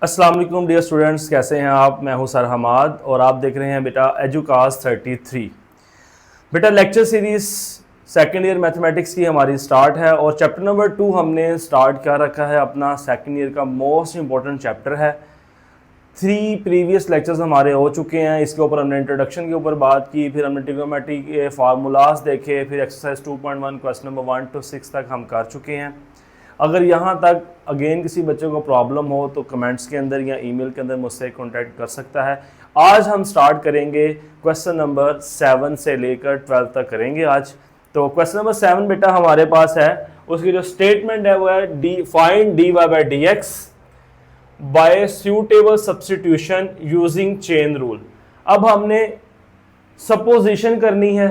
अस्सलाम वालेकुम dear students, कैसे हैं आप। मैं हूं सर हमाद और आप देख रहे हैं बेटा एजुकास 33। बेटा lecture series second year mathematics की हमारी स्टार्ट है और चैप्टर नंबर 2 हमने स्टार्ट कर रखा है। अपना सेकेंड ईयर का मोस्ट इंपॉर्टेंट चैप्टर है। 3 प्रीवियस लेक्चर्स हमारे हो चुके हैं। इसके ऊपर हमने इंट्रोडक्शन के ऊपर बात की, फिर हमने ट्रिग्नोमेट्री के फार्मूलाज देखे, फिर एक्सरसाइज 2.1 क्वेश्चन नंबर 1 to 6 तक हम कर चुके हैं। अगर यहाँ तक अगेन किसी बच्चे को प्रॉब्लम हो तो कमेंट्स के अंदर या ईमेल के अंदर मुझसे कांटेक्ट कर सकता है। आज हम स्टार्ट करेंगे क्वेश्चन नंबर 7 से लेकर 12 तक करेंगे आज। तो क्वेश्चन नंबर 7 बेटा हमारे पास है, उसकी जो स्टेटमेंट है वो है find d y by d x by suitable substitution using chain rule. अब हमने सपोजिशन करनी है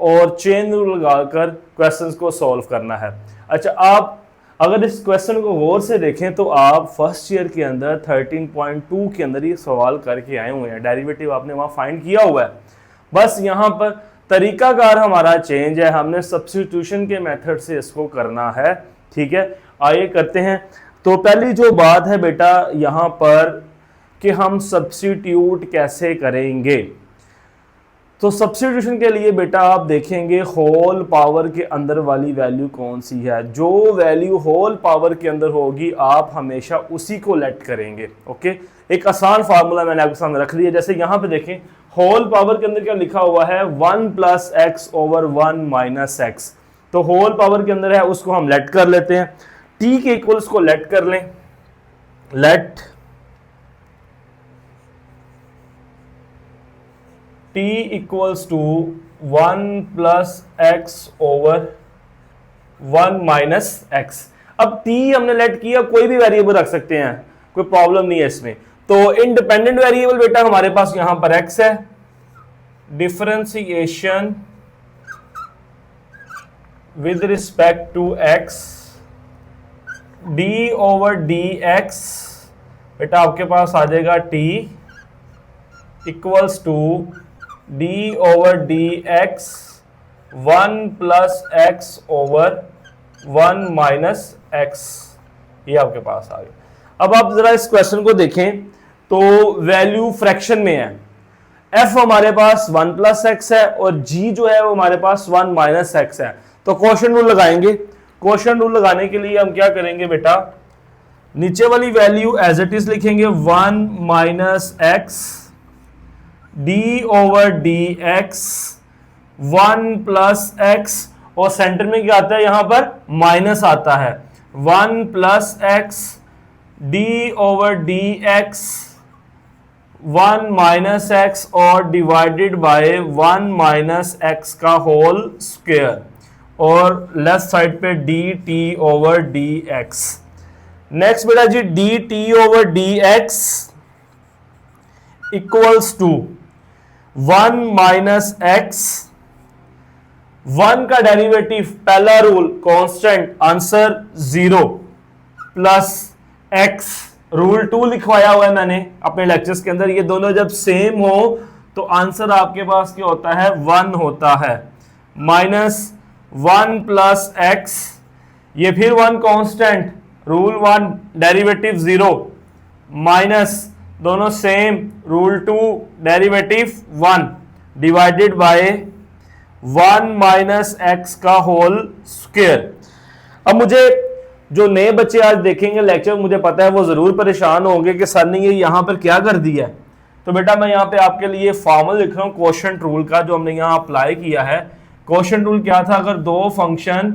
और चेन रूल लगाकर क्वेश्चंस को सॉल्व करना है। अच्छा, आप अगर इस क्वेश्चन को गौर से देखें तो आप फर्स्ट ईयर के अंदर 13.2 के अंदर ये सवाल करके आए हुए हैं। डेरिवेटिव आपने वहाँ फाइंड किया हुआ है, बस यहाँ पर तरीकाकार हमारा चेंज है। हमने सब्स्टिट्यूशन के मेथड से इसको करना है। ठीक है, आइए करते हैं। तो पहली जो बात है बेटा यहाँ पर कि हम सब्स्टिट्यूट कैसे करेंगे। तो सब्स्टिट्यूशन के लिए बेटा आप देखेंगे होल पावर के अंदर वाली वैल्यू कौन सी है। जो वैल्यू होल पावर के अंदर होगी आप हमेशा उसी को लेट करेंगे। ओके, एक आसान फार्मूला मैंने आपके सामने रख लिया। जैसे यहाँ पे देखें होल पावर के अंदर क्या लिखा हुआ है, 1 + x / 1 - x। तो होल पावर के अंदर है, उसको हम लेट कर लेते हैं। t के इक्वल्स को लेट कर लें। Let t = 1 + x / 1 - x। अब t हमने लेट किया, कोई भी वेरिएबल रख सकते हैं, कोई प्रॉब्लम नहीं है इसमें। तो इंडिपेंडेंट वेरिएबल बेटा हमारे पास यहां पर x है। Differentiation with respect to x d/dx बेटा आपके पास आ जाएगा t = d/dx 1 + x / 1 - x। ये आपके पास आ गया। अब आप जरा इस क्वेश्चन को देखें तो वैल्यू फ्रैक्शन में है। f हमारे पास 1 + x है और g जो है वो हमारे पास 1 - x है। तो क्वोशिएंट रूल लगाएंगे। क्वोशिएंट रूल लगाने के लिए हम क्या करेंगे बेटा, नीचे वाली वैल्यू एज इट इज लिखेंगे 1 - x d/dx 1 + x और सेंटर में क्या आता है, यहां पर माइनस आता है। 1 + x d/dx 1 - x और डिवाइडेड बाय 1 - x का होल स्क्वायर और लेफ्ट साइड पे dt/dx। नेक्स्ट बेटा जी dt/dx = 1 - x। 1 का डेरिवेटिव पहला rule constant, answer 0 plus x rule 2 लिखवाया हुआ है मैंने अपने लेक्चर्स के अंदर। ये दोनों जब सेम हो तो आंसर आपके पास क्या होता है, 1 होता है। -1 + x, ये फिर 1 कांस्टेंट, रूल 1 डेरिवेटिव 0 माइनस दोनों same, rule 2 derivative 1 divided by 1 - x का होल स्क्वायर। अब मुझे जो नए बच्चे आज देखेंगे लेक्चर, मुझे पता है वो जरूर परेशान होंगे कि सर ने ये यहां पर क्या कर दिया है। तो बेटा मैं यहां पे आपके लिए फॉर्मूला लिख रहा हूं क्वोशिएंट रूल का, जो हमने यहां अप्लाई किया है। क्वोशिएंट रूल क्या था, अगर दो फंक्शन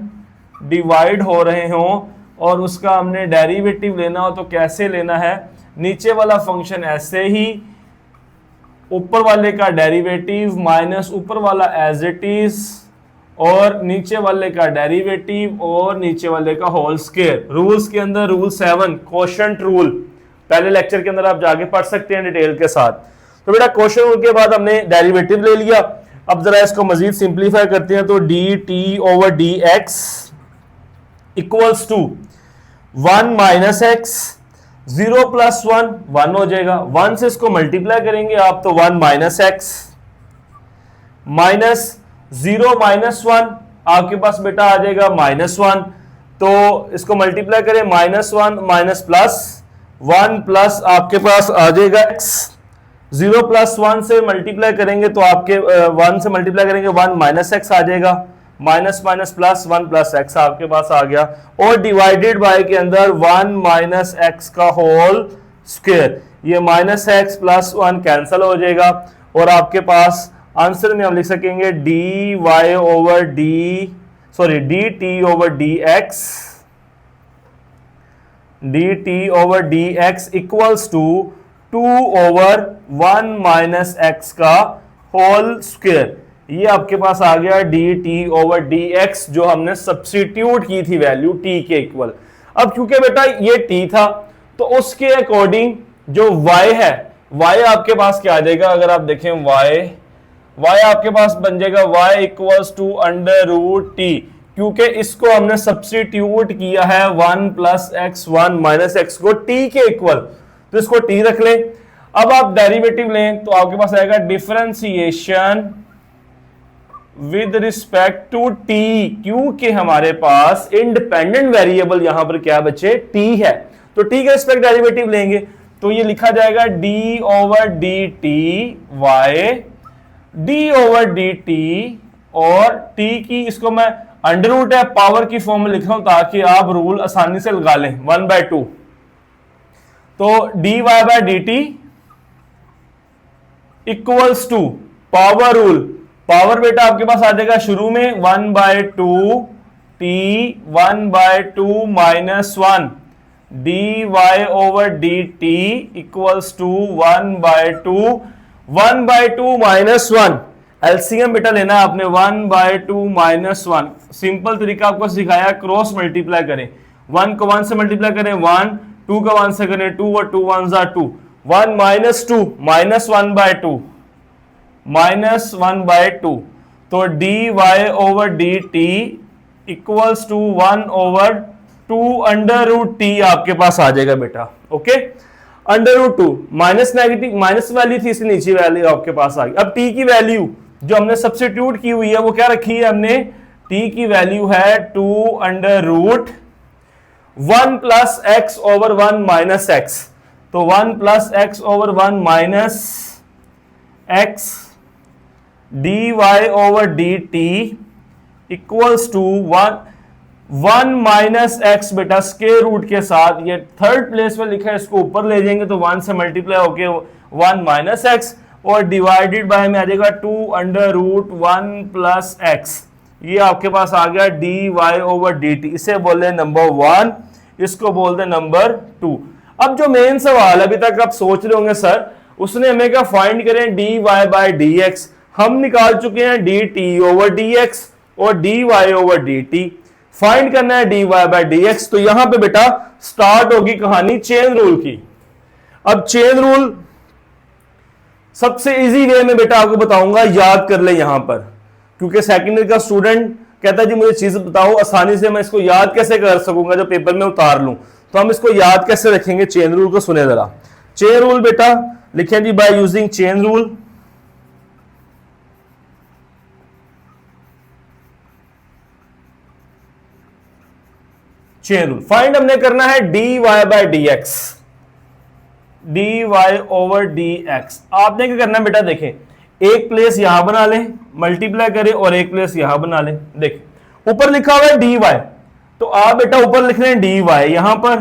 डिवाइड हो रहे हों और उसका हमने डेरिवेटिव लेना हो तो कैसे लेना है, नीचे वाला फंक्शन ऐसे ही, ऊपर वाले का डेरिवेटिव माइनस ऊपर वाला एज इट इज और नीचे वाले का डेरिवेटिव और नीचे वाले का होल स्क्वायर। रूल्स के अंदर रूल 7 क्वोशिएंट रूल, पहले लेक्चर के अंदर आप जाके पढ़ सकते हैं डिटेल के साथ। तो बेटा क्वोशिएंट रूल के बाद हमने डेरिवेटिव ले लिया। अब जरा इसको मजीद सिंप्लीफाई करते हैं तो dt/dx = 1 - x 0 + 1 हो जाएगा। 1 से इसको मल्टीप्लाई करेंगे आप तो 1 - x माइनस 0 - 1 आपके पास बेटा आ जाएगा -1। तो इसको मल्टीप्लाई करें, -1 माइनस प्लस 1 प्लस आपके पास आ जाएगा x, 0 प्लस 1 से मल्टीप्लाई करेंगे तो आपके 1 से मल्टीप्लाई करेंगे 1 माइनस एक्स आ जाएगा, minus minus plus 1 plus x आपके पास आ गया, और डिवाइडेड बाय के अंदर 1 माइनस एक्स का होल स्क्वायर, ये माइनस एक्स प्लस 1 कैंसिल हो जाएगा और आपके पास आंसर में हम लिख सकेंगे d Y over d d T over D x, d T over D x equals to 2 over 1 minus x का होल स्क्वायर। ये आपके पास आ गया d T over D x, जो हमने सब्स्टिट्यूट की थी वैल्यू टी के इक्वल। अब क्योंकि बेटा ये टी था तो उसके अकॉर्डिंग जो y है, y आपके पास क्या आ जाएगा, अगर आप देखें y आपके पास बन जाएगा y equals to under root t, क्योंकि इसको हमने सब्स्टिट्यूट किया है 1 प्लस एक्स 1 माइनस एक्स को t के इक्वल, तो इसको t रख लें। अब आप डेरिवेटिव लें तो आपके पास आएगा differentiation with respect to t, क्योंकि हमारे पास इंडिपेंडेंट वेरिएबल यहां पर क्या बचे t है, तो t का रिस्पेक्ट डेरिवेटिव लेंगे तो ये लिखा जाएगा d over D t y, D over D t, और t की इसको मैं अंडर रूट है पावर की फॉर्म में लिख रहा हूं ताकि आप रूल आसानी से लगा लें, 1/2, तो d Y by D t equals to power rule, power बेटा आपके पास आ जाएगा शुरू में 1/2 t 1/2 minus 1 d Y over D t equals to 1/2 minus 1, LCM बेटा लेना है आपने 1/2 माइनस 1। सिंपल तरीका आपको सिखाया, क्रॉस मल्टीप्लाई करें, 1 को 1 से मल्टीप्लाई करें 1, 2 को 1 से करें 2 और 2 1 जा 2, 1 माइनस 2 माइनस 1/2 माइनस 1/2, तो d Y over D t equals to 1/2 under root t आपके पास आ जाएगा बेटा, okay. Under root 2 minus negative minus value थी इसलिए नीचे वैल्यू आपके पास आ गई। अब टी की वैल्यू जो हमने सब्स्टिट्यूट की हुई है वो क्या रखी है हमने, टी की वैल्यू है 2 under root 1 plus x over 1 minus x, तो 1 plus x over 1 minus x D Y over D t equals to 1 minus x बेटा स्क्वायर रूट के साथ, ये थर्ड प्लेस में लिखा है, इसको ऊपर ले जाएंगे तो 1 से मल्टीप्लाई होके 1 माइनस एक्स, और डिवाइडेड बाय में आ जाएगा 2 अंडर रूट 1 प्लस एक्स, ये आपके पास आ गया d Y over D t. इसे बोल रहे नंबर 1, इसको बोलते नंबर 2। अब जो मेन सवाल अभी तक आप सोच रहे होंगे सर उसने हमें क्या फाइंड करें, D Y by D X, हम निकाल चुके हैं D T over D X और D Y over D T, find करना है D Y by D X. तो यहां पे बेटा स्टार्ट होगी कहानी चेन रूल की। अब चेन रूल सबसे इजी वे में बेटा आपको बताऊंगा, याद कर ले यहां पर, क्योंकि सेकेंड ईयर का स्टूडेंट कहता है जी मुझे चीज बताओ आसानी से मैं इसको याद कैसे कर सकूंगा जो पेपर में उतार लूं, तो हम इसको याद कैसे रखेंगे, चेन रूल को सुने जरा। चेन रूल बेटा लिखें जी by using chain rule, chain rule find हमने करना है D Y by D x, D Y over D X. आपने क्या करना है बेटा, देखें एक प्लेस यहां बना लें मल्टीप्लाई करें और एक प्लेस यहां बना लें, देखें ऊपर लिखा हुआ है डी वाई, तो आप बेटा ऊपर लिख रहे हैं डी वाई यहां पर,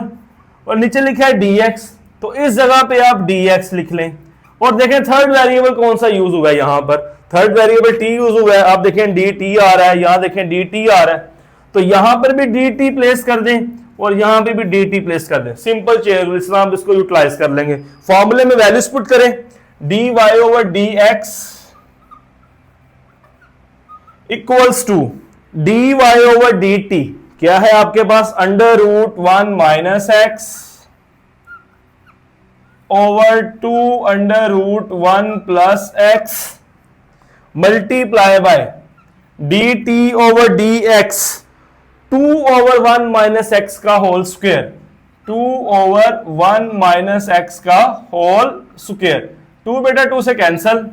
और नीचे लिखा है डी एक्स, तो इस जगह पे आप डी एक्स लिख लें। और देखें थर्ड वेरिएबल कौन सा यूज हुआ है, यहां पर थर्ड वेरिएबल टी यूज हुआ है, आप देखें डी टी आ रहा है, यहां देखें डी टी आ रहा है, तो यहां पर भी डी टी प्लेस कर दें और यहां पे भी डी टी प्लेस कर दें। सिंपल चेन रूल, इसमें आप इसको यूटिलाइज कर लेंगे। फॉर्मूले में वैल्यूज पुट करें, D Y over D x equals to D Y over D T, क्या है आपके पास under root 1 minus X over 2 under root 1 plus X multiply by D T over D X 2 over 1 minus x का whole square, 2 over 1 minus x का whole square, 2 बेटा 2 से cancel.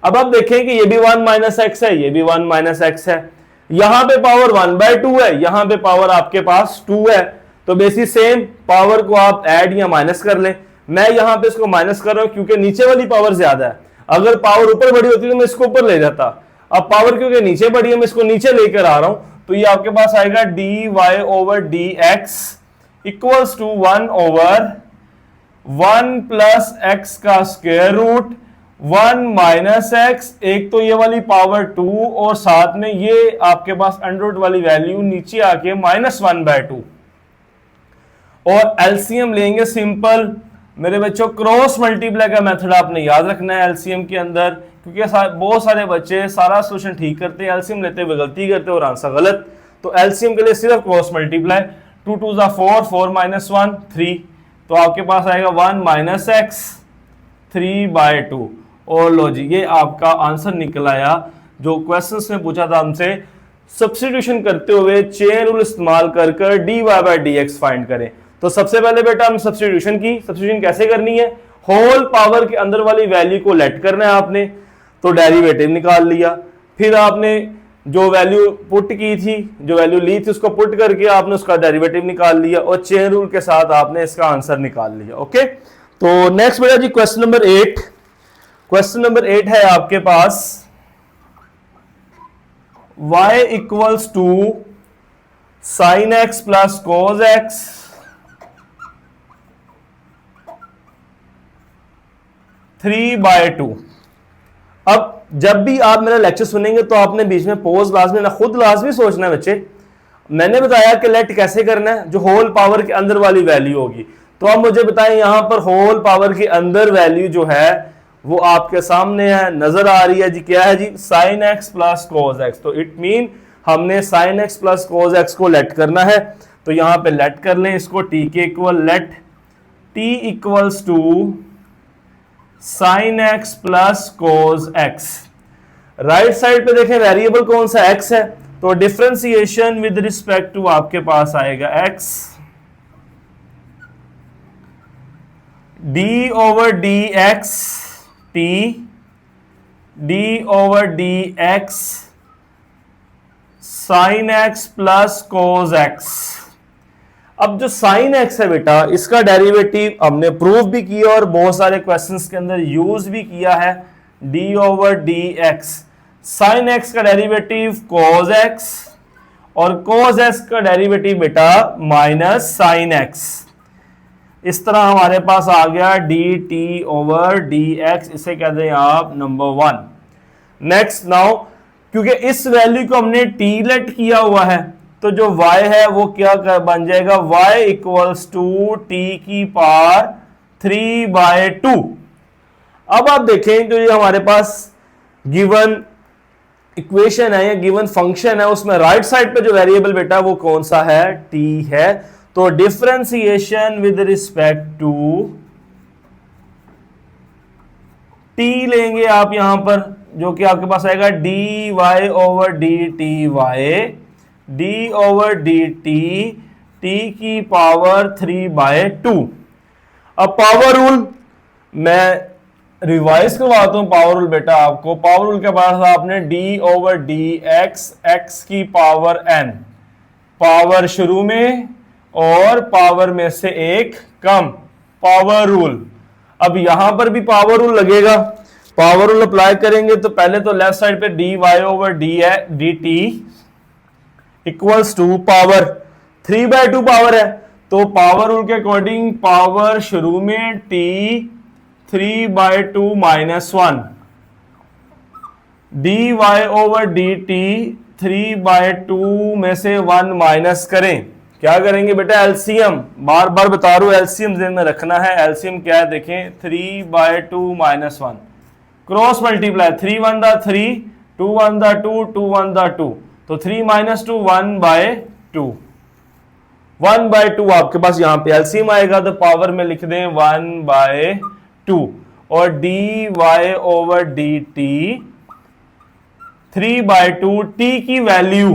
अब आप देखें कि ये भी 1 माइनस एक्स है, ये भी 1 माइनस एक्स है, यहां पे पावर 1/2 है, यहां पे पावर आपके पास 2 है, तो बेसिक सेम पावर को आप ऐड या माइनस कर लें। मैं यहां पे इसको माइनस कर रहा हूं क्योंकि नीचे वाली पावर ज्यादा है। अगर पावर ऊपर बड़ी होती तो मैं इसको ऊपर ले जाता, अब पावर क्योंकि नीचे बड़ी है मैं इसको नीचे लेकर आ रहा हूं, तो ये आपके पास आएगा d Y over D x equals to 1 over 1 plus x का स्क्वायर रूट 1 माइनस एक्स, एक तो ये वाली पावर 2 और साथ में ये आपके पास अंडर रूट वाली वैल्यू नीचे आके -1/2। और एलसीएम लेंगे सिंपल मेरे बच्चों, क्रॉस मल्टीप्लाई का मेथड आपने याद रखना है एलसीएम के अंदर, क्योंकि बहुत सारे बच्चे सारा सोल्यूशन ठीक करते हैं, एलसीएम लेते हुए गलती करते हैं और आंसर गलत। तो एलसीएम के लिए सिर्फ क्रॉस मल्टीप्लाई, 2 2 4 4 - 1 3, तो आपके पास आएगा 1 माइनस एक्स 3/2। और लो जी ये आपका आंसर निकल आया जो क्वेश्चंस में पूछा था हमसे, सब्स्टिट्यूशन करते हुए चेन रूल इस्तेमाल कर d y by d x find करें। तो सबसे पहले बेटा हम सब्स्टिट्यूशन की, सब्स्टिट्यूशन कैसे करनी है, होल पावर के अंदर वाली वैल्यू को लेट करना है आपने, तो डेरिवेटिव निकाल लिया, फिर आपने जो वैल्यू पुट की थी, जो वैल्यू ली थी उसको पुट करके आपने उसका डेरिवेटिव निकाल लिया और चेन रूल के साथ आपने इसका आंसर निकाल लिया। ओके, तो नेक्स्ट बेटा जी क्वेश्चन नंबर 8। क्वेश्चन नंबर 8 है आपके पास y equals to sine x plus cos x three by two. अब जब भी आप मेरा लेक्चर सुनेंगे तो आपने बीच में पॉज लाजमी ना, खुद लाजमी सोचना है बच्चे। मैंने बताया कि लेट कैसे करना है, जो होल पावर के अंदर वाली वैल्यू होगी। तो आप मुझे बताएं यहां पर होल पावर के अंदर वैल्यू जो है वो आपके सामने है, नजर आ रही है जी, क्या है जी, sine x plus cos X. तो इट मीन हमने sine x plus cos X को लेट करना है, तो यहां पे लेट कर लें इसको टी के equal, let t equals to sine x plus cos x. Right side पे देखें वेरिएबल कौन सा एक्स है, तो डिफरेंशिएशन विद रिस्पेक्ट टू आपके पास आएगा x, D over D x T, D over D x sine x plus cos x. अब जो साइन एक्स है बेटा इसका डेरिवेटिव हमने प्रूव भी किया और बहुत सारे क्वेश्चंस के अंदर यूज भी किया है, D over D x. Sine x का डेरिवेटिव कोस एक्स और कोस एक्स का डेरिवेटिव बेटा माइनस साइन एक्स। इस तरह हमारे पास आ गया d T over D x, इसे कहते हैं आप नंबर 1। नेक्स्ट नाउ क्योंकि इस वैल्यू को हमने टी लेट किया हुआ है तो जो y है वो क्या बन जाएगा, y इक्वल्स टू टी की पावर 3/2। अब आप देखें तो ये हमारे पास गिवन इक्वेशन है या गिवन फंक्शन है, उसमें राइट साइड पे जो वेरिएबल बेटा वो कौन सा है, t है। तो differentiation with respect to t लेंगे आप यहां पर, जो कि आपके पास आएगा d Y over D t y, D over D t, t की पावर 3/2। अब पावर रूल मैं रिवाइज करवाता हूं, पावर रूल बेटा आपको, पावर रूल के पास आपने D over D x, x की पावर n, पावर शुरू में और पावर में से एक कम, पावर रूल। अब यहां पर भी पावर रूल लगेगा, पावर रूल अप्लाई करेंगे तो पहले तो लेफ्ट साइड पे d Y over D t equals to power 3/2 power है, तो पावर रूल के अकॉर्डिंग पावर शुरू में t 3/2 -1, d Y over D T 3/2 में से 1 माइनस करें, क्या करेंगे बेटा एलसीएम, बार बार बता रहा हूं एलसीएम ध्यान में रखना है। एलसीएम क्या है देखें, 3/2 -1, क्रॉस मल्टीप्लाई, 3 1 3, 2 1 2, 2 1 2, तो 3 - 2 1/2, 1/2 आपके पास यहां पे एलसीएम आएगा तो पावर में लिख दें 1/2 और D Y over D T 3/2, T की वैल्यू,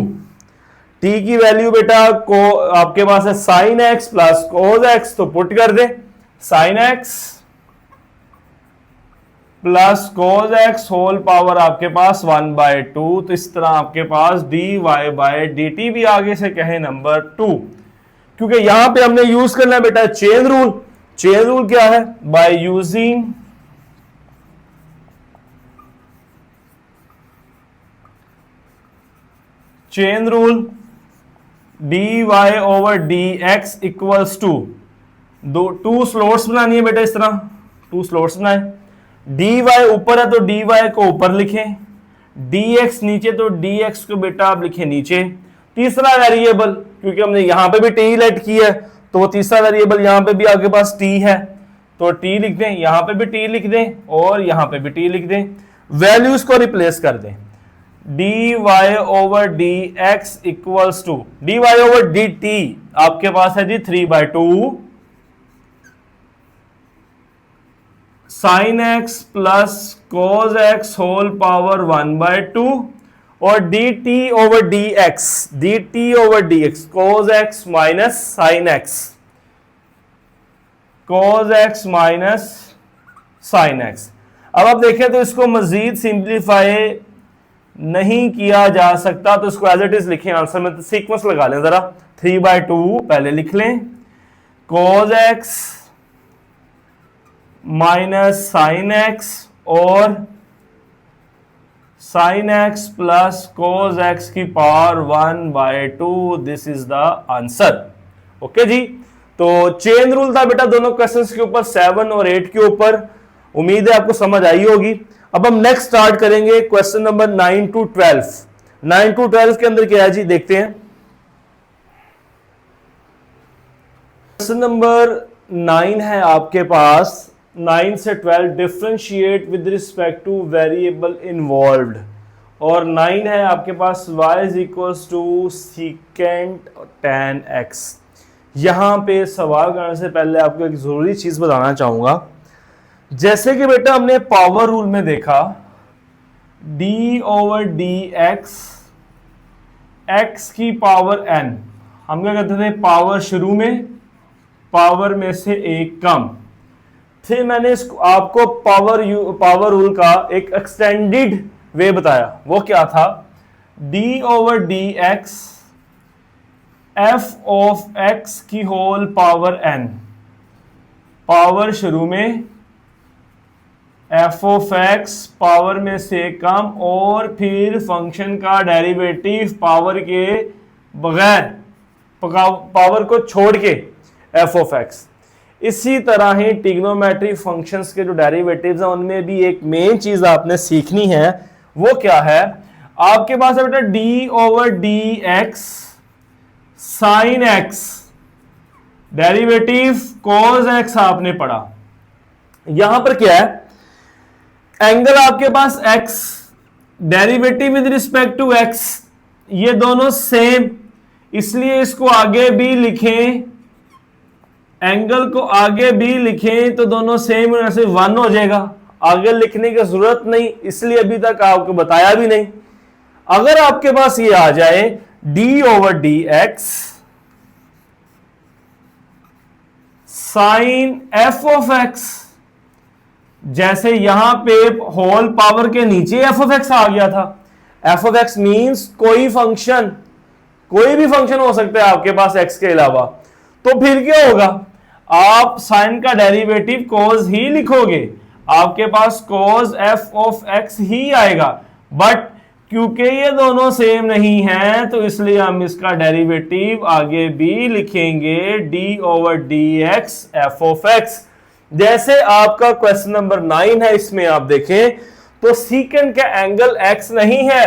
टी की वैल्यू बेटा को आपके पास है sine x plus cos X, तो पुट कर दे sine x plus cos X whole power आपके पास 1/2, तो इस तरह आपके पास D Y by D T भी आगे से कहे नंबर 2। क्योंकि यहां पे हमने यूज करना है बेटा चेन रूल। चेन रूल क्या है? By using chain rule d Y over D x equals to two slots बनानी है बेटा, इस तरह टू स्लोट्स बनाए। डी वाई ऊपर है तो डी वाई को ऊपर लिखें, डी एक्स नीचे तो डी एक्स को बेटा आप लिखें नीचे। तीसरा वेरिएबल, क्योंकि हमने यहां पे भी टी लेट की है तो वो तीसरा वेरिएबल यहां पे भी आपके पास टी है तो टी लिख दें, यहां पे भी टी लिख दें और यहां पे भी टी लिख दें। वैल्यूज को रिप्लेस कर दें। D Y over D x equals to D Y over D T आपके पास है जी 3/2 sine x plus cos X whole power 1/2 और D T over D X cos X minus sine X, cos X minus sine X. अब आप देखें तो इसको मजीद सिंप्लीफाई नहीं किया जा सकता तो इसको एज इट इज लिखें आंसर में, तो सीक्वेंस लगा लें जरा। 3/2 पहले लिख लें, cos X minus sine x और sine x plus cos X की power 1/2। This is the answer. Okay जी, तो चेन रूल था बेटा दोनों क्वेश्चंस के ऊपर, 7 और 8 के ऊपर। उम्मीद है आपको समझ आई होगी। अब हम नेक्स्ट स्टार्ट करेंगे क्वेश्चन नंबर 9 to 12। 9 to 12 के अंदर क्या है जी, देखते हैं। क्वेश्चन नंबर 9 है आपके पास, 9 से 12 differentiate with respect to variable involved, और 9 है आपके पास y is equals to secant tan x। यहां पे सवाल करने से पहले आपको एक जरूरी चीज बताना चाहूंगा। जैसे कि बेटा हमने पावर रूल में देखा d ओवर डी एक्स की पावर n, हम क्या कहते थे पावर शुरू में, पावर में से एक कम। फिर मैंने इसको आपको पावर रूल का एक एक्सटेंडेड वे बताया, वो क्या था? d over D x F of x की होल पावर n, पावर शुरू में, एफ ऑफ एक्स पावर में से कम, और फिर फंक्शन का डेरिवेटिव पावर के बगैर, पावर को छोड़ के एफ ऑफ एक्स। इसी तरह ही ट्रिग्नोमेट्रिक फंक्शंस के जो डेरिवेटिव्स हैं उनमें भी एक मेन चीज आपने सीखनी है, वो क्या है? आपके पास है बेटा d over D x sine x, derivative cos x आपने पढ़ा। यहां पर क्या है? एंगल आपके पास x, derivative with respect to x, ये दोनों सेम, इसलिए इसको आगे भी लिखें, एंगल को आगे भी लिखें तो दोनों सेम होने से 1 हो जाएगा। आगे लिखने की जरूरत नहीं, इसलिए अभी तक आपको बताया भी नहीं। अगर आपके पास ये आ जाए d over D x sine f of x, जैसे यहां पे होल पावर के नीचे एफ ऑफ एक्स आ गया था। एफ ऑफ एक्स मींस कोई फंक्शन, कोई भी फंक्शन हो सकता है आपके पास एक्स के अलावा, तो फिर क्या होगा? आप साइन का डेरिवेटिव कॉज ही लिखोगे, आपके पास कॉज एफ ऑफ एक्स ही आएगा। बट क्योंकि ये दोनों सेम नहीं हैं तो इसलिए हम इसका डेरिवेटिव आगे भी लिखेंगे d over D x F of x. जैसे आपका क्वेश्चन नंबर 9 है, इसमें आप देखें तो सीकेंट का एंगल x नहीं है,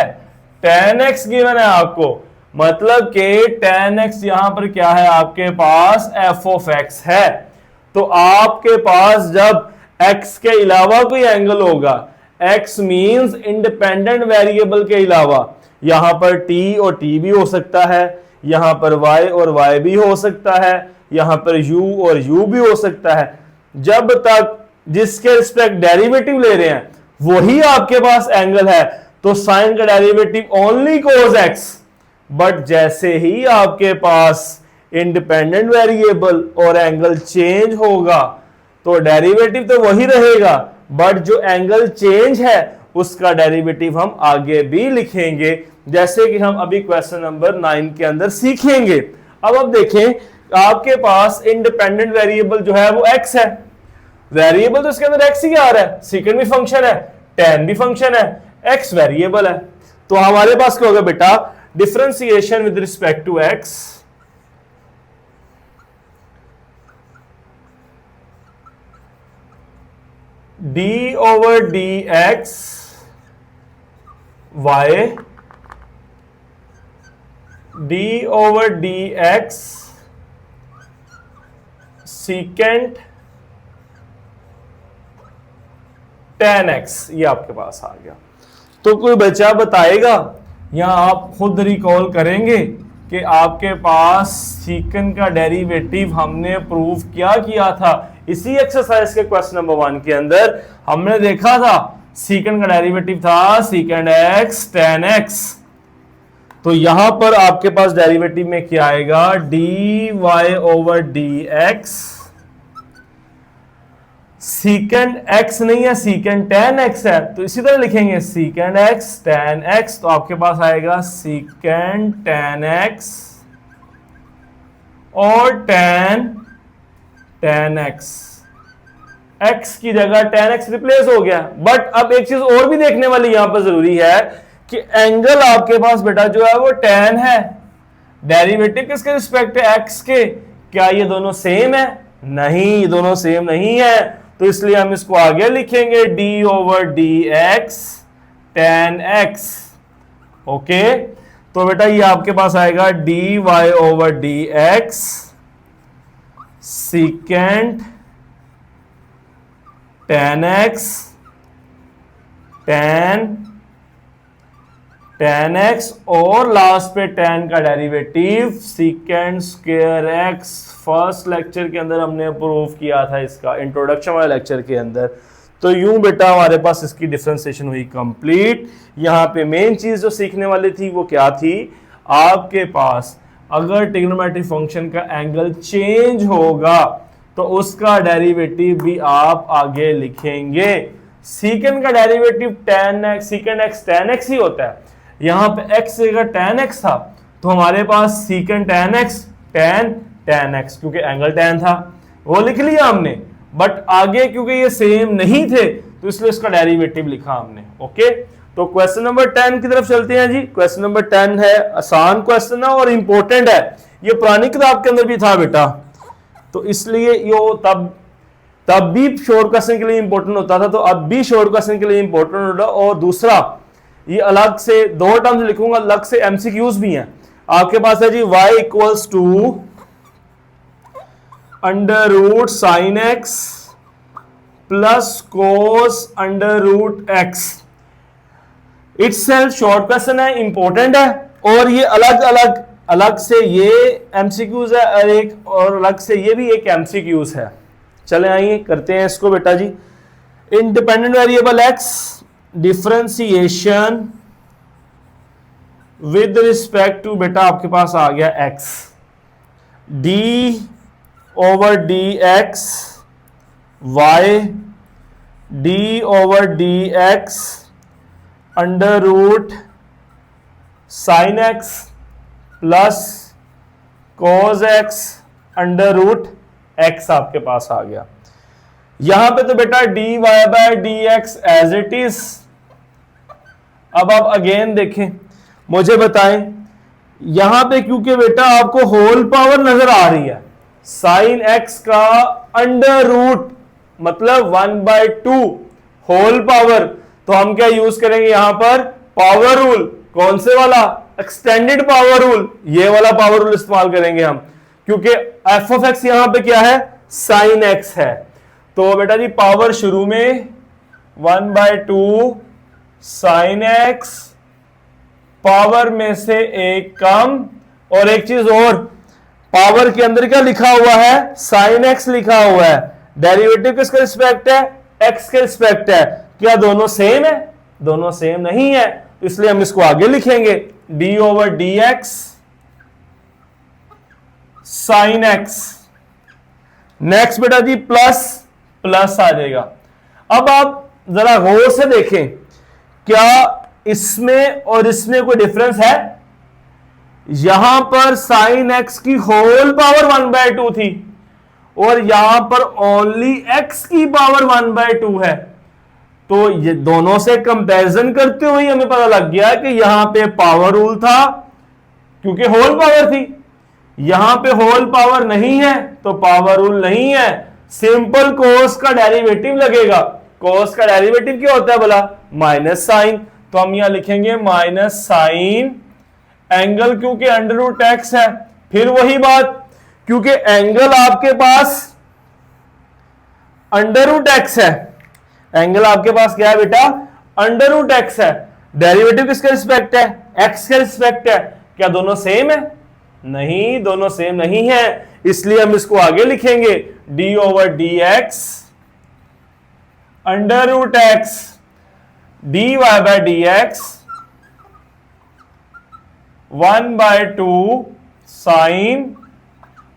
tan x गिवन है आपको, मतलब कि tan x यहां पर क्या है आपके पास f ऑफ x है। तो आपके पास जब x के अलावा कोई एंगल होगा, x मींस इंडिपेंडेंट वेरिएबल के अलावा, यहां पर t और t भी हो सकता है, यहां पर y और y भी हो सकता है, यहां पर u और u भी हो सकता है। जब तक जिसके रिस्पेक्ट डेरिवेटिव ले रहे हैं वही आपके पास एंगल है, तो साइन का derivative only cos x. But जैसे ही आपके पास इंडिपेंडेंट वेरिएबल और एंगल चेंज होगा तो डेरिवेटिव तो वही रहेगा, बट जो एंगल चेंज है उसका डेरिवेटिव हम आगे भी लिखेंगे, जैसे कि हम अभी क्वेश्चन नंबर 9 के अंदर सीखेंगे। अब आप देखें आपके पास इंडिपेंडेंट वेरिएबल जो है वो x है, वेरिएबल तो इसके अंदर x ही आ रहा है, सीकेंड भी फंक्शन है, tan भी फंक्शन है, x वेरिएबल है। तो हमारे पास क्या होगा बेटा, differentiation with respect to x d over dx y d over dx secant tan x, ये आपके पास आ गया। तो कोई बच्चा बताएगा, यहां आप खुद रिकॉल करेंगे कि आपके पास सीकेंट का डेरिवेटिव हमने प्रूव क्या किया था, इसी एक्सरसाइज के क्वेश्चन नंबर 1 के अंदर हमने देखा था सीकेंट का डेरिवेटिव था सीकेंट x tan x। तो यहां पर आपके पास डेरिवेटिव में क्या आएगा, dy over dx, secant x नहीं है, सीकेंट tan x है, तो इसी तरह लिखेंगे सीकेंट x tan x, तो आपके पास आएगा सीकेंट tan x और tan x, x की जगह tan x रिप्लेस हो गया। बट अब एक चीज और भी देखने वाली यहां पर जरूरी है कि एंगल आपके पास बेटा जो है वो tan है, डेरिवेटिव किसके रिस्पेक्ट है, x के, क्या ये दोनों सेम है, नहीं, दोनों सेम नहीं है, तो इसलिए हम इसको आगे लिखेंगे d over dx tan x। Okay, तो बेटा ये आपके पास आएगा dy over dx secant tan x tan x और लास्ट पे tan का derivative secant square x। First lecture के अंदर हमने प्रूव किया था इसका, इंट्रोडक्शन वाले लेक्चर के अंदर। तो यूं बेटा हमारे पास इसकी डिफरेंशिएशन हुई कंप्लीट। यहां पे मेन चीज जो सीखने वाली थी वो क्या थी, आपके पास अगर ट्रिग्नोमेट्रिक फंक्शन का एंगल चेंज होगा तो उसका डेरिवेटिव भी आप आगे लिखेंगे। सीकेंट का derivative tan x, secant x tan x ही होता है, यहां पे x अगर tan x था तो हमारे पास secant tan x tan x, क्योंकि एंगल tan था वो लिख लिया हमने, बट आगे क्योंकि ये सेम नहीं थे तो इसलिए इसका डेरिवेटिव लिखा हमने। ओके, तो क्वेश्चन नंबर 10 की तरफ चलते हैं जी। क्वेश्चन नंबर 10 है, आसान क्वेश्चन है और इंपॉर्टेंट है, ये पुरानी किताब के अंदर भी था बेटा, तो इसलिए यो तब भी शॉर्ट क्वेश्चन के लिए इंपॉर्टेंट होता था, तो अब भी शॉर्ट क्वेश्चन के लिए इंपॉर्टेंट होता। और दूसरा ये अलग से दो टर्म्स लिखूंगा, अलग से एमसीक्यूज भी हैं आपके पास है जी। y equals to under root sine x plus cos under root x. Itself short question है, इंपॉर्टेंट है, और ये अलग से ये एमसीक्यूज है और एक और अलग से ये भी एक एमसीक्यूज है। चले आइए करते हैं इसको बेटा जी। Independent variable X, differentiation with respect to बेटा आपके पास आ गया X, D over D x Y D over D x under root sine x plus cos X under root X आपके पास आ गया। यहां पे तो बेटा D Y by D X as it is. अब आप अगेन देखें, मुझे बताएं यहां पे क्योंकि बेटा आपको होल पावर नजर आ रही है, साइन एक्स का अंडर रूट मतलब 1/2 होल पावर, तो हम क्या यूज करेंगे यहां पर, पावर रूल। कौन से वाला, एक्सटेंडेड पावर रूल, ये वाला पावर रूल इस्तेमाल करेंगे हम, क्योंकि एफ ऑफ एक्स यहां पे क्या है, साइन एक्स है। तो बेटा जी पावर शुरू में 1/2 साइन एक्स, पावर में से एक कम, और एक चीज और, पावर के अंदर क्या लिखा हुआ है, साइन एक्स लिखा हुआ है। डेरिवेटिव किसके रिस्पेक्ट है, एक्स के रिस्पेक्ट है। क्या दोनों सेम है, दोनों सेम नहीं है, तो इसलिए हम इसको आगे लिखेंगे d over D x sine x. Next बेटा जी प्लस आ जाएगा। अब आप जरा गौर से देखें, क्या इसमें और इसमें कोई डिफरेंस है, यहां पर साइन एक्स की होल पावर 1/2 थी और यहां पर ओनली एक्स की पावर 1/2 है। तो ये दोनों से कंपैरिजन करते हुए हमें पता लग गया कि यहां पे पावर रूल था क्योंकि होल पावर थी, यहां पे होल पावर नहीं है तो पावर रूल नहीं है। सिंपल कोस का डेरिवेटिव लगेगा। कोस का डेरिवेटिव क्या होता है बोला? Minus sine. तो हम यहां लिखेंगे माइनस साइन एंगल, क्योंकि अंडर रूट एक्स है। फिर वही बात, क्योंकि एंगल आपके पास अंडर रूट एक्स है, एंगल आपके पास क्या है बेटा? अंडर रूट एक्स है। डेरिवेटिव किसके रिस्पेक्ट है? एक्स के रिस्पेक्ट है। क्या दोनों सेम है? नहीं, दोनों सेम नहीं है, इसलिए हम इसको आगे लिखेंगे d over D x under root x D Y by D x 1/2 sine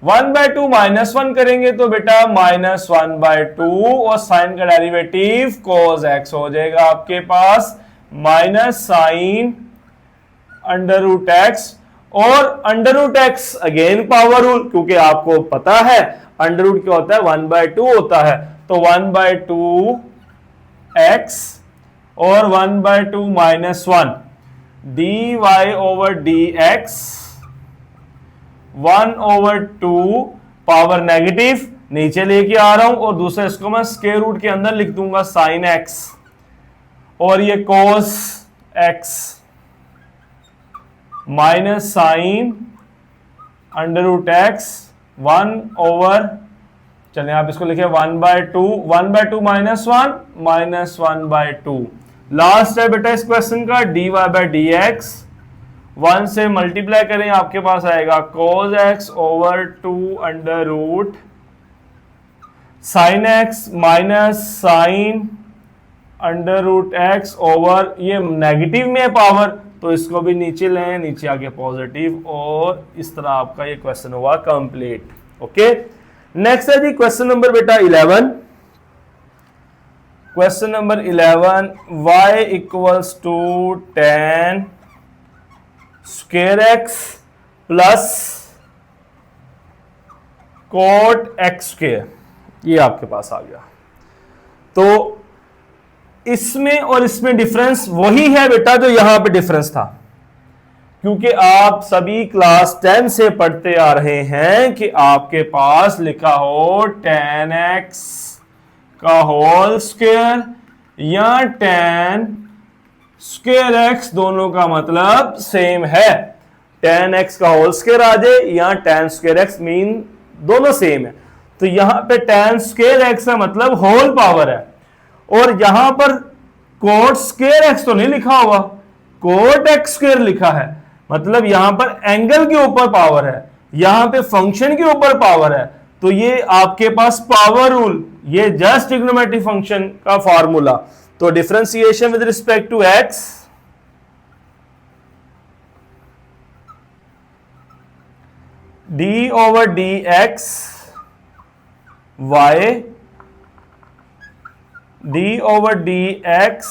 1/2 -1 करेंगे तो बेटा -1/2 और साइन का डेरिवेटिव cos x हो जाएगा आपके पास minus sine under root X. और under root X again power rule, क्योंकि आपको पता है अंडर रूट क्या होता है? 1/2 होता है। तो 1/2 x और 1/2 -1 d Y over D x 1/2 power negative नीचे लेके आ रहा हूं और दूसरा इसको मैं स्क्वायर रूट के अंदर लिख दूंगा साइन एक्स और ये cos x minus sine under root x 1/, चलिए आप इसको लिखे 1/2 1/2 -1 -1/2। लास्ट है बेटा इस क्वेश्चन का d Y by D x 1 से मल्टीप्लाई करें आपके पास आएगा cos x over 2 under root sine x minus sine under root x over, ये नेगेटिव में है पावर तो इसको भी नीचे लें, नीचे आके पॉजिटिव, और इस तरह आपका ये क्वेश्चन हुआ कंप्लीट। ओके, नेक्स्ट है जी क्वेश्चन नंबर बेटा 11। Question number 11 y equals to tan square x plus cot x square, ये आपके पास आ गया। तो इसमें और इसमें डिफरेंस वही है बेटा जो यहां पे डिफरेंस था, क्योंकि आप सभी क्लास 10 से पढ़ते आ रहे हैं कि आपके पास लिखा हो tan x का होल स्क्वायर या tan स्क्वायर x, दोनों का मतलब सेम है। tan x का होल स्क्वायर आ जाए या tan स्क्वायर x, मीन दोनों सेम है। तो यहां पे tan स्क्वायर x का मतलब होल पावर है और यहां पर कोट स्क्वायर एक्स तो नहीं लिखा हुआ, कोट एक्स स्क्वायर लिखा है, मतलब यहां पर एंगल के ऊपर पावर है, यहां पे फंक्शन के ऊपर पावर है। तो ये आपके पास पावर रूल, ये जस्ट ट्रिग्नोमेट्रिक फंक्शन का फॉर्मूला। तो differentiation with respect to x D over D x Y D over D x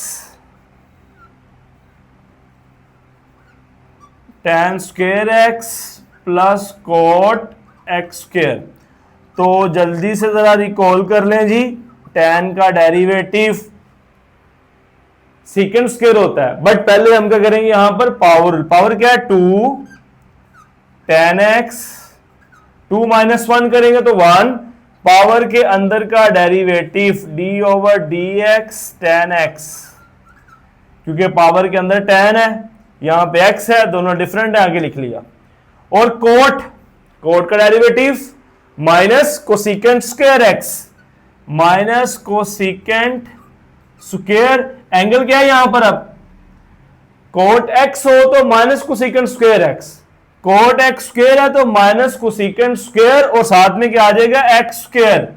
tan square x plus cot x square. तो जल्दी से जरा रिकॉल कर लें जी, tan का डेरिवेटिव सीकेंड स्क्वायर होता है, बट पहले हम क्या करेंगे यहां पर पावर, पावर क्या है 2 tan x 2 -1 करेंगे तो 1, पावर के अंदर का derivative d over D x ten x, क्योंकि पावर के अंदर tan है, यहां पे x है, दोनों डिफरेंट है, आगे लिख लिया। और कोट, कोट का derivative minus cosecant square x minus cosecant square, angle क्या है यहां पर? अब कोट x हो तो minus cosecant square x, cot x square है तो माइनस कोसिकेंट स्क्वायर और साथ में क्या आ जाएगा एक्स स्क्वायर।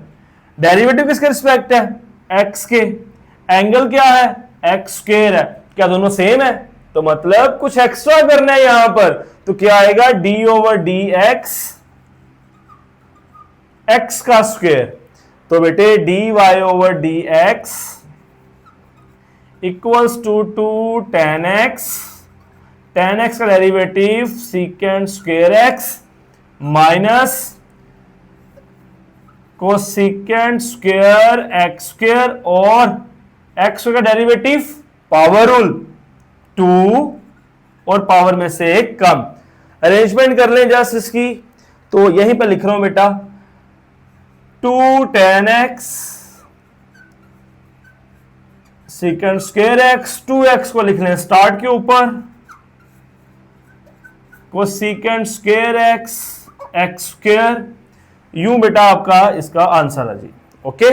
डेरिवेटिव किसके रिस्पेक्ट है? एक्स के। एंगल क्या है? एक्स स्क्वायर है। क्या दोनों सेम है? तो मतलब कुछ एक्स्ट्रा करना है यहां पर, तो क्या आएगा d over D x x का स्क्वायर। तो बेटे d Y over D x equals to 2 tan x tan x का derivative secant square x minus cosecant square x square और x का डेरिवेटिव पावर रूल 2 और पावर में से एक कम। अरेंजमेंट कर लें जस्ट इसकी, तो यहीं पर लिख रहा हूं बेटा 2 tan x सीकेंड square x, 2x को लिख लें स्टार्ट के ऊपर, cosecant square x x square, यूं बेटा आपका इसका आंसर है जी। ओके,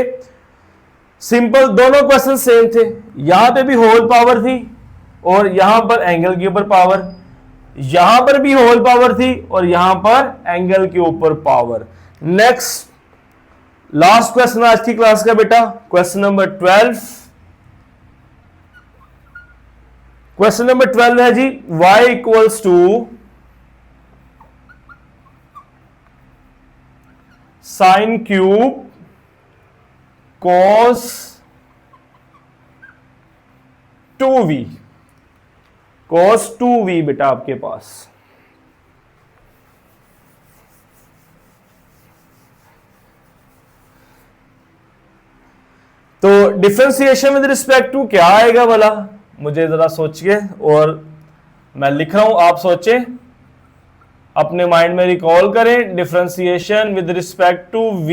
सिंपल, दोनों क्वेश्चन सेम थे। यहां पे भी होल पावर थी और यहां पर एंगल के ऊपर पावर, यहां पर भी होल पावर थी और यहां पर एंगल के ऊपर पावर। नेक्स्ट लास्ट क्वेश्चन आज की क्लास का बेटा, क्वेश्चन नंबर 12। क्वेश्चन नंबर 12 है जी y equals to sine cube cos 2v, cos 2v बेटा आपके पास। तो डिफरेंशिएशन विद रिस्पेक्ट टू क्या आएगा वाला, मुझे जरा सोचिए और मैं लिख रहा हूं, आप सोचें, अपने माइंड में रिकॉल करें। Differentiation with respect to v,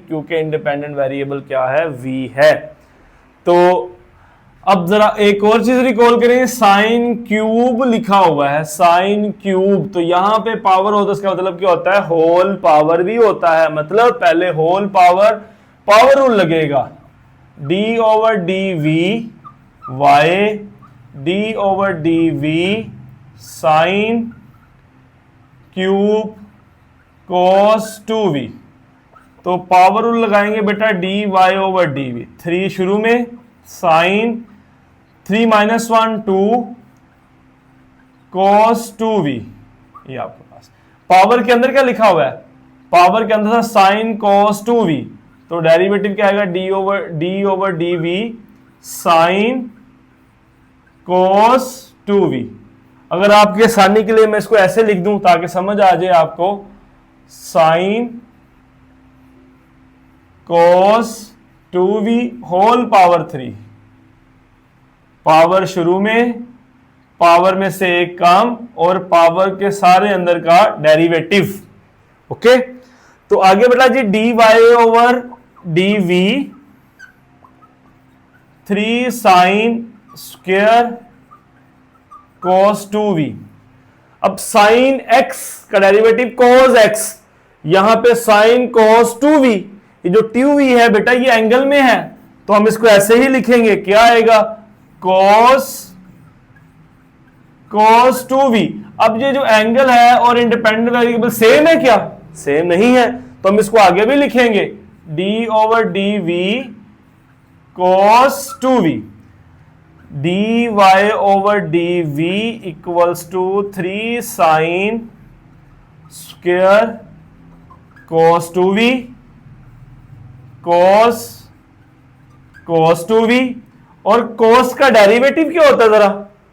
क्योंकि इंडिपेंडेंट वेरिएबल क्या है, v है। तो अब जरा एक और चीज रिकॉल करें, साइन क्यूब लिखा हुआ है, साइन क्यूब, तो यहां पे पावर होता है, इसका मतलब क्या होता है, होल पावर भी होता है। मतलब पहले होल पावर, पावर रूल लगेगा, d over d v y, D over d v sine cube cos 2v। तो पावर रूल लगाएंगे बेटा D Y over d v, 3 शुरू में, साइन 3 माइनस 1 2 कॉस 2v, ये आपके पास। पावर के अंदर क्या लिखा हुआ है, पावर के अंदर था साइन कॉस 2v, तो डेरिवेटिव क्या आएगा, d over d v sine cos 2v। अगर आपके आसानी के लिए मैं इसको ऐसे लिख दूं ताकि समझ आ जाए आपको, sine cos 2v whole power 3, power शुरू में, पावर में से एक कम और पावर के सारे अंदर का डेरिवेटिव। ओके, तो आगे बेटा जी d Y over d v 3 sine square cos 2v। अब साइन x का डेरिवेटिव cos x, यहां पे साइन cos 2v, ये जो 2v है बेटा ये एंगल में है, तो हम इसको ऐसे ही लिखेंगे, क्या आएगा, cos 2v। अब ये जो एंगल है और इंडिपेंडेंट वेरिएबल सेम है क्या, सेम नहीं है, तो हम इसको आगे भी लिखेंगे, d over d v cos 2v, dy over d v equals to 3 sine square cos 2v cos 2v। और cos का डेरिवेटिव क्या होता है जरा,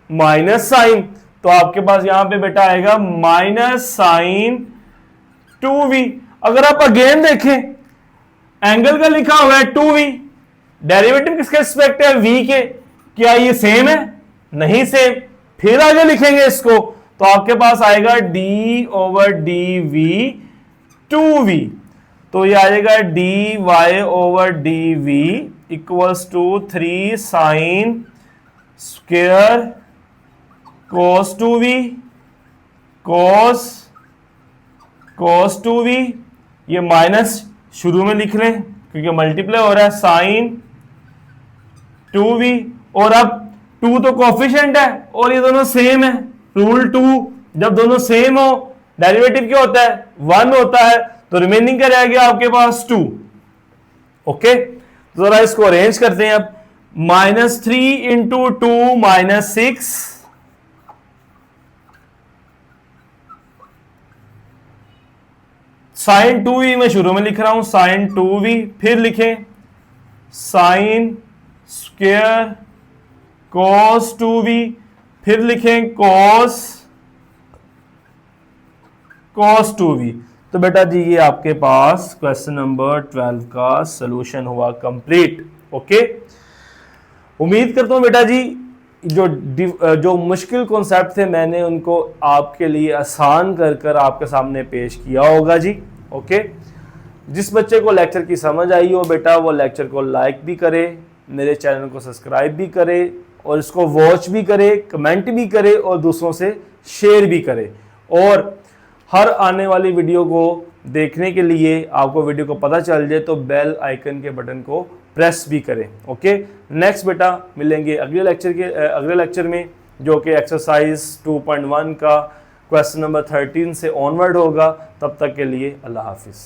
माइनस साइन, तो आपके पास यहां पे बेटा आएगा माइनस साइन 2v। अगर आप अगेन देखें, एंगल का लिखा हुआ है 2v, डेरिवेटिव किसके रिस्पेक्ट है, v के, क्या ये सेम है, नहीं सेम, फिर आगे लिखेंगे इसको, तो आपके पास आएगा d over d we 2v, तो ये आएगा dy over d v equals to 3 sine square cos 2v cos 2v, ये माइनस शुरू में लिख लें क्योंकि मल्टीप्लाई हो रहा है, साइन 2v, और अब 2 तो कोफिशिएंट है और ये दोनों सेम है, रूल 2, जब दोनों सेम हो डेरिवेटिव क्या होता है, 1 होता है, तो रिमेनिंग क्या रह गया आपके पास 2। ओके, तो जरा इसको अरेंज करते हैं अब, -3 इंटू 2 -6, साइन 2v मैं शुरू में लिख रहा हूं, साइन 2v, फिर लिखें साइन स्क्वायर cos 2v, फिर लिखें cos 2v। तो बेटा जी ये आपके पास क्वेश्चन नंबर 12 का सॉल्यूशन हुआ कंप्लीट। ओके, उम्मीद करता हूं बेटा जी जो मुश्किल कॉन्सेप्ट थे मैंने उनको आपके लिए आसान कर कर आपके सामने पेश किया होगा जी। ओके, जिस बच्चे को लेक्चर की समझ आई हो बेटा वो लेक्चर को लाइक भी करे, मेरे चैनल को सब्सक्राइब भी करे और इसको वॉच भी करे, कमेंट भी करे और दूसरों से शेयर भी करे। और हर आने वाली वीडियो को देखने के लिए आपको वीडियो को पता चल जाए तो बेल आइकन के बटन को प्रेस भी करें। ओके, नेक्स्ट बेटा मिलेंगे अगले लेक्चर में जो कि एक्सरसाइज 2.1 का क्वेश्चन नंबर 13 से ऑनवर्ड होगा। तब तक के लिए अल्लाह हाफिज़।